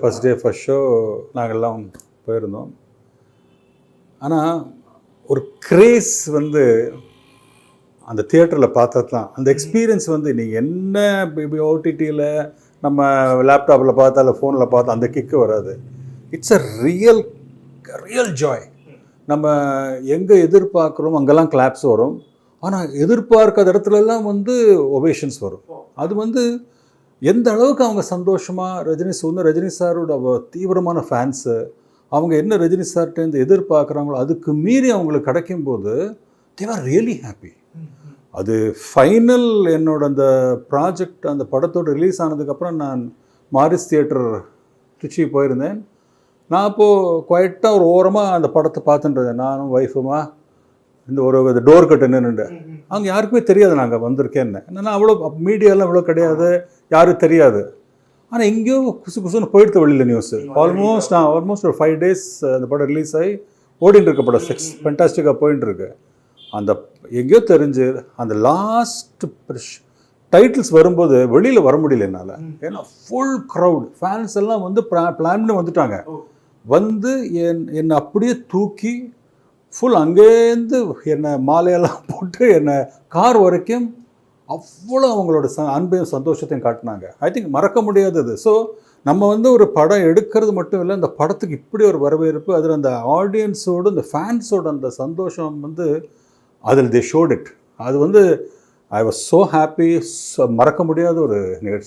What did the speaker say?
First day first show நாங்கள்லாம் போயிருந்தோம். ஆனால் ஒரு கிரேஸ் வந்து அந்த தியேட்டரில் பார்த்தது தான். அந்த எக்ஸ்பீரியன்ஸ் வந்து நீங்கள் என்ன ஓடிடியில் நம்ம லேப்டாப்பில் பார்த்தா இல்லை ஃபோனில் பார்த்தா அந்த கிக்கு வராது. It's a real Joy. நம்ம எங்கே எதிர்பார்க்குறோம் அங்கெல்லாம் கிளாப்ஸ் வரும். ஆனால் எதிர்பார்க்காத இடத்துலலாம் வந்து ஒவேஷன்ஸ் வரும். அது வந்து எந்த அளவுக்கு அவங்க சந்தோஷமாக ரஜினி சாரோட தீவிரமான ஃபேன்ஸு, அவங்க என்ன ரஜினி சார்ட்டேருந்து எதிர்பார்க்குறாங்களோ அதுக்கு மீறி அவங்களுக்கு கிடைக்கும்போது தே ஆர் ரியலி ஹாப்பி. அது ஃபைனல் என்னோட அந்த ப்ராஜெக்ட் அந்த படத்தோடு ரிலீஸ் ஆனதுக்கப்புறம் நான் மாரிஸ் தியேட்டர் திருச்சி போயிருந்தேன். நான் அப்போது குவைட்டாக ஒரு ஓரமாக அந்த படத்தை பார்த்துட்டுருந்தேன். நானும் ஒய்ஃபுமா இந்த ஒரு டோர் கட்டு நின்றுண்டு. அங்கே யாருக்குமே தெரியாது நாங்கள் வந்திருக்கேன்னு. என்னென்னா அவ்வளோ மீடியாலாம் இவ்வளோ கிடையாது, யாரும் தெரியாது. ஆனால் எங்கேயோ குசுன்னு போயிடுத்து வெளியில் நியூஸு. ஆல்மோஸ்ட் ஒரு 5 days அந்த படம் ரிலீஸ் ஆகி ஓடின்னு இருக்க படம் ஃபென்டாஸ்டிக்காக போயின்னு இருக்கு. அந்த எங்கேயோ தெரிஞ்சு அந்த லாஸ்ட் டைட்டில்ஸ் வரும்போது வெளியில் வர முடியல என்னால். ஏன்னா ஃபுல் க்ரௌட் ஃபேன்ஸ் எல்லாம் வந்து பிளான் பண்ணி வந்துட்டாங்க. வந்து என்னை அப்படியே தூக்கி ஃபுல் அங்கேருந்து என்னை மாலையெல்லாம் போட்டு என்னை கார் வரைக்கும் அவ்வளோ அவங்களோட அன்பையும் சந்தோஷத்தையும் காட்டினாங்க. ஐ திங்க் மறக்க முடியாதது. ஸோ நம்ம வந்து ஒரு படம் எடுக்கிறது மட்டும் இல்லை, அந்த படத்துக்கு இப்படி ஒரு வரவேற்பு, அதில் அந்த ஆடியன்ஸோடு அந்த ஃபேன்ஸோட அந்த சந்தோஷம் வந்து அதில் தே ஷோட் இட். அது வந்து ஐ வாஸ் ஸோ ஹாப்பி. மறக்க முடியாத ஒரு நிகழ்ச்சி.